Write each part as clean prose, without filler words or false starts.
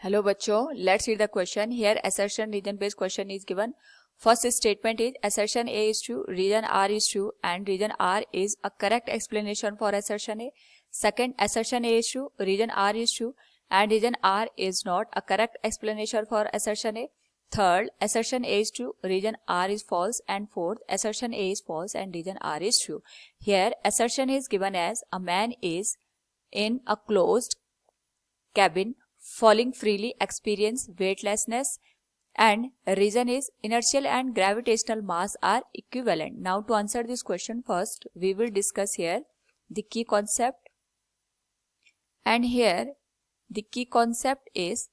Hello बच्चों, let's read the question. Here assertion region based question is given. First statement is assertion A is true, region R is true and region R is a correct explanation for assertion A. Second, assertion A is true, region R is true and region R is not a correct explanation for assertion A. Third, assertion A is true, region R is false and fourth, assertion A is false and region R is true. Here assertion is given as a man is in a closed cabin falling freely experience weightlessness and reason is inertial and gravitational mass are equivalent. Now to answer this question, first we will discuss here the key concept, and here the key concept is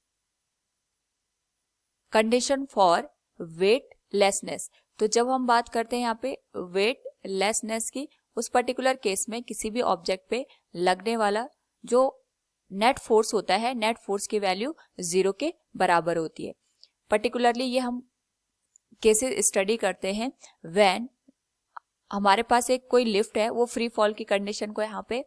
condition for weightlessness. तो जब हम बात करते हैं यहाँ पे weightlessness की, उस पर्टिकुलर केस में किसी भी ऑब्जेक्ट पे लगने वाला जो नेट फोर्स होता है, नेट फोर्स की वैल्यू 0 के बराबर होती है. पर्टिकुलरली ये हम केसेस स्टडी करते हैं व्हेन हमारे पास एक कोई लिफ्ट है, वो फ्री फॉल की कंडीशन को यहाँ पे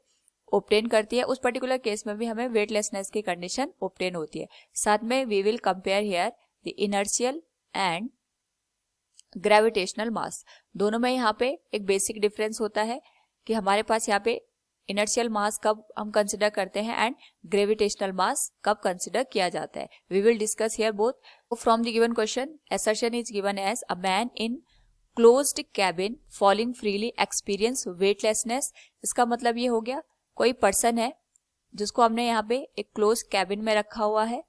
ऑब्टेन करती है. उस पर्टिकुलर केस में भी हमें वेटलेसनेस की कंडीशन ऑब्टेन होती है. साथ में we will compare here the inertial and gravitational mass. दोनों में यहाँ पे एक बेसिक डिफरेंस होता है कि हमारे पास यहाँ पे इनर्शियल मास कब हम कंसिडर करते हैं एंड ग्रेविटेशनल मास कब कंसिडर किया जाता है. We will discuss here both. From the given question, assertion is given as a man in closed cabin falling freely experience weightlessness. इसका मतलब ये हो गया कोई पर्सन है जिसको हमने यहाँ पे एक क्लोज कैबिन में रखा हुआ है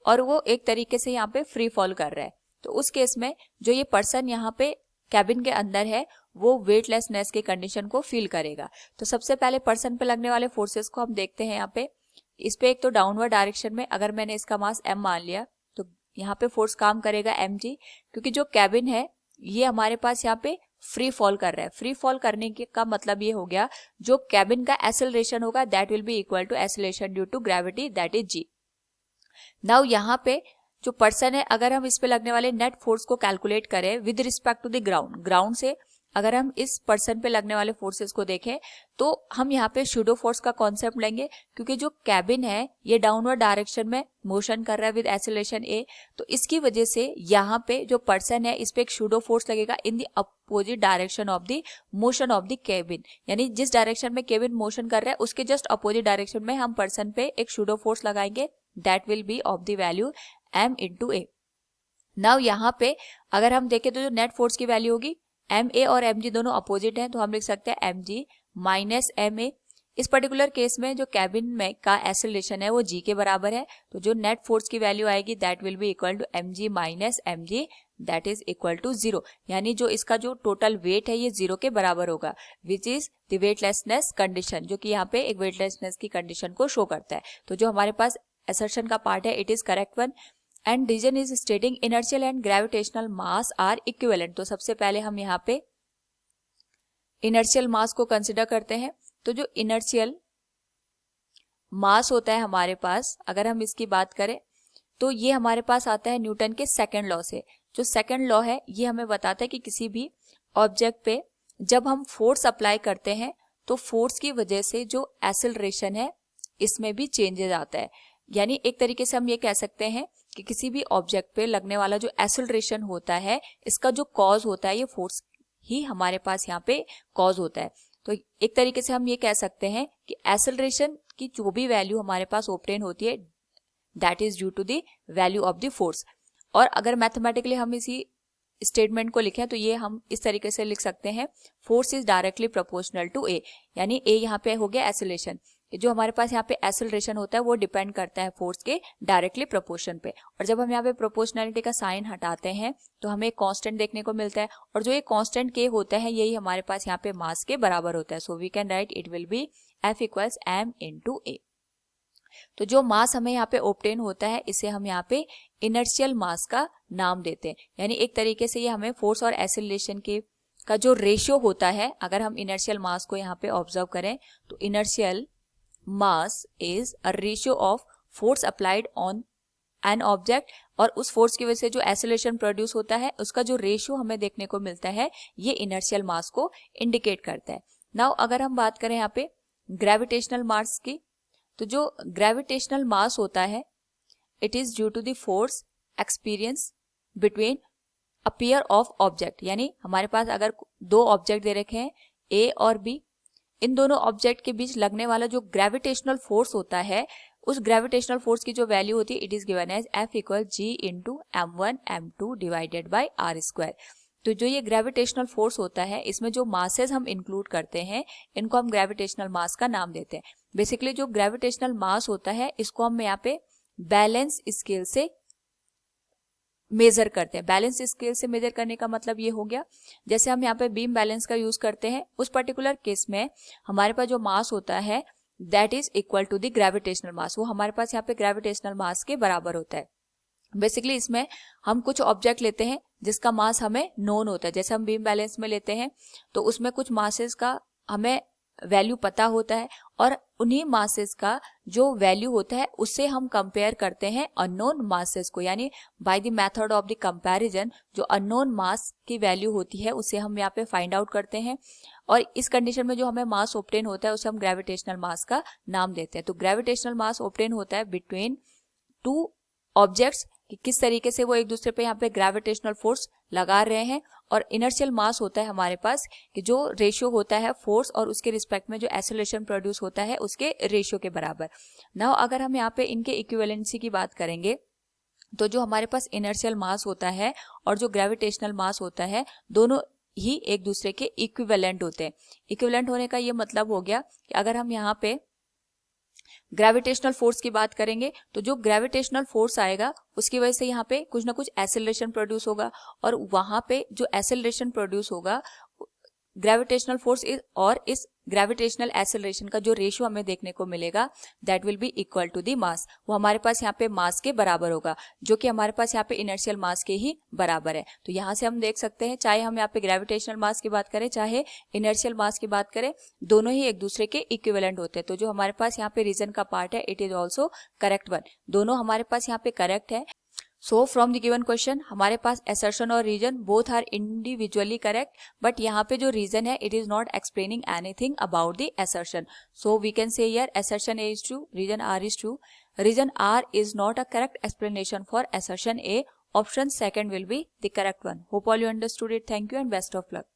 और वो एक तरीके से यहाँ पे फ्री फॉल कर रहा है. तो उस केस में जो ये पर्सन यहाँ पे कैबिन के अंदर है वो वेटलेसनेस की कंडीशन को फील करेगा. तो सबसे पहले पर्सन पे लगने वाले फोर्सेस को हम देखते हैं. यहाँ पे इस पे एक तो डाउनवर्ड डायरेक्शन में अगर मैंने इसका मास m मान लिया तो यहाँ पे फोर्स काम करेगा mg, क्योंकि जो कैबिन है ये हमारे पास यहाँ पे फ्री फॉल कर रहा है. फ्री फॉल करने के का मतलब ये हो गया जो कैबिन का एक्सेलरेशन होगा that will be equal to acceleration due to gravity that is g. Now यहाँ पे जो पर्सन है, अगर हम इस पे लगने वाले नेट फोर्स को कैलकुलेट करें with respect to the ground से अगर हम इस पर्सन पे लगने वाले फोर्सेस को देखें तो हम यहाँ पे शूडो फोर्स का कॉन्सेप्ट लेंगे, क्योंकि जो कैबिन है ये डाउनवर्ड डायरेक्शन में मोशन कर रहा है विद एक्सेलरेशन a. तो इसकी वजह से यहाँ पे जो पर्सन है इस पे एक शूडो फोर्स लगेगा in the opposite direction of the motion of the cabin. यानी जिस डायरेक्शन में कैबिन मोशन कर रहा है उसके जस्ट अपोजिट डायरेक्शन में हम पर्सन पे एक शूडो फोर्स लगाएंगे that will B of the value m into a. Now यहाँ पे अगर हम देखें तो जो नेट फोर्स की वैल्यू होगी ma और mg दोनों अपोजिट हैं, तो हम लिख सकते हैं mg माइनस ma. इस पर्टिकुलर केस में जो कैबिन में का एक्सेलरेशन है वो g के बराबर है, तो जो नेट फोर्स की वैल्यू आएगी that will be equal to mg minus mg that is equal to 0. यानी जो इसका जो टोटल वेट है ये 0 के बराबर होगा, which is the weightlessness condition, जो कि यहाँ पे एक वेटलेसनेस की कंडीशन को शो करता है. तो जो हमारे पास असर्शन का पार्ट है it is correct one. And reason is stating inertial and gravitational mass are equivalent. तो सबसे पहले हम यहाँ पे इनर्शियल मास को कंसिडर करते हैं. तो जो इनर्शियल मास होता है हमारे पास, अगर हम इसकी बात करें तो ये हमारे पास आता है न्यूटन के सेकंड लॉ से. जो सेकंड लॉ है ये हमें बताता है कि किसी भी ऑब्जेक्ट पे जब हम फोर्स अप्लाई करते हैं तो फोर्स की वजह से जो एक्सेलरेशन है इसमें भी चेंजेस आता है. यानी एक तरीके से हम ये कह सकते हैं कि किसी भी ऑब्जेक्ट पे लगने वाला जो एक्सेलरेशन होता है इसका जो कॉज होता है ये फोर्स ही हमारे पास यहाँ पे कॉज होता है. तो एक तरीके से हम ये कह सकते हैं कि एक्सेलरेशन की जो भी वैल्यू हमारे पास ऑब्टेन होती है that is due to the value of the force. और अगर मैथमेटिकली हम इसी स्टेटमेंट को लिखें तो ये हम इस तरीके से लिख सकते हैं force is directly proportional to a. यानी ए यहाँ पे हो गया एक्सेलरेशन, जो हमारे पास यहाँ पे एक्सेलरेशन होता है वो डिपेंड करता है फोर्स के डायरेक्टली प्रोपोर्शन पे. और जब हम यहाँ पे प्रोपोर्शनलिटी का साइन हटाते हैं तो हमें एक कांस्टेंट देखने को मिलता है, और जो ये कांस्टेंट के होता है यही हमारे पास यहाँ पे मास के बराबर होता है. So we can write it will be F equals m into a. तो जो मास हमें यहाँ पे ऑब्टेन होता है इसे हम यहाँ पे इनर्शियल मास का नाम देते हैं. यानी एक तरीके से ये हमें फोर्स और एक्सेलरेशन के का जो रेशियो होता है, अगर हम इनर्शियल मास को यहाँ पे ऑब्जर्व करें तो inertial mass is a ratio of force applied on an object, और उस फोर्स की वजह से जो एक्सेलरेशन प्रोड्यूस होता है उसका जो रेशियो हमें देखने को मिलता है ये इनर्शियल मास को इंडिकेट करता है. नाउ अगर हम बात करें यहाँ पे ग्रेविटेशनल मास की, तो जो ग्रेविटेशनल मास होता है it is due to the force experience between a pair of object, यानी हमारे पास अगर दो ऑब्जेक्ट दे रखे हैं ए और बी, इन दोनों ऑब्जेक्ट के बीच लगने वाला जो ग्रेविटेशनल फोर्स होता है, उस ग्रेविटेशनल फोर्स की जो वैल्यू होती है it is given as F equal G into M1 M2 divided by R square. तो जो ये ग्रेविटेशनल फोर्स होता है, इसमें जो मासेस हम इंक्लूड करते हैं इनको हम ग्रेविटेशनल मास का नाम देते हैं। बेसिकली जो ग्रेविटेशनल मास होता है इसको हम यहाँ पे बैलेंस स्केल से मेजर करते हैं। बैलेंस स्केल से मेजर करने का मतलब ये हो गया, जैसे हम यहाँ पे बीम बैलेंस का यूज करते हैं, उस पर्टिकुलर केस में हमारे पास जो मास होता है that is equal to the gravitational mass, वो हमारे पास यहाँ पे ग्रेविटेशनल मास के बराबर होता है। बेसिकली इसमें हम कुछ ऑब्जेक्ट लेते हैं जिसका मास हमें नोन होता है, जैसे हम बीम बैलेंस में लेते हैं तो उसमें कुछ मासेस का हमें वैल्यू पता होता है और उन्हीं मासेस का जो वैल्यू होता है उससे हम कंपेयर करते हैं अननोन मासेस को, यानी by the method of the comparison जो अननोन मास की वैल्यू होती है उसे हम यहाँ पे फाइंड आउट करते हैं, और इस कंडीशन में जो हमें मास ऑब्टेन होता है उसे हम ग्रेविटेशनल मास का नाम देते हैं। तो ग्रेविटेशनल मास ऑब्टेन होता है बिटवीन टू ऑब्जेक्ट्स, कि किस तरीके से वो एक दूसरे पे यहाँ पे ग्रेविटेशनल फोर्स लगा रहे हैं, और इनर्शियल मास होता है हमारे पास कि जो रेशियो होता है फोर्स और उसके रिस्पेक्ट में जो एक्सेलरेशन प्रोड्यूस होता है उसके रेशियो के बराबर। नाउ अगर हम यहाँ पे इनके इक्विवेलेंसी की बात करेंगे तो जो हमारे पास इनर्शियल मास होता है और जो ग्रेविटेशनल मास होता है दोनों ही एक दूसरे के इक्विवेलेंट होते हैं। इक्विवेलेंट होने का ये मतलब हो गया कि अगर हम यहाँ पे ग्रेविटेशनल फोर्स की बात करेंगे तो जो ग्रेविटेशनल फोर्स आएगा उसकी वजह से यहाँ पे कुछ ना कुछ एक्सेलरेशन प्रोड्यूस होगा, और वहां पे जो एक्सेलरेशन प्रोड्यूस होगा ग्रेविटेशनल फोर्स और इस ग्रेविटेशनल एक्सेलरेशन का जो रेशियो हमें देखने को मिलेगा that will be equal to the mass, वो हमारे पास यहाँ पे मास के बराबर होगा, जो कि हमारे पास यहाँ पे इनर्शियल मास के ही बराबर है। तो यहाँ से हम देख सकते हैं चाहे हम यहाँ पे ग्रेविटेशनल मास की बात करें चाहे इनर्शियल मास की बात करें, दोनों ही एक दूसरे के इक्विवेलेंट होते हैं। तो जो हमारे पास यहाँ पे रीजन का पार्ट है it is also correct one, दोनों हमारे पास यहाँ पे करेक्ट है। So from the given question हमारे पास असर्शन और reason both are individually correct, but यहाँ पे जो रीजन है it is not explaining anything about the assertion. So we can say here assertion A is true, reason R is true. Reason R is not a correct explanation for assertion A. Option second will be the correct one. Hope all you understood it. Thank you and best of luck.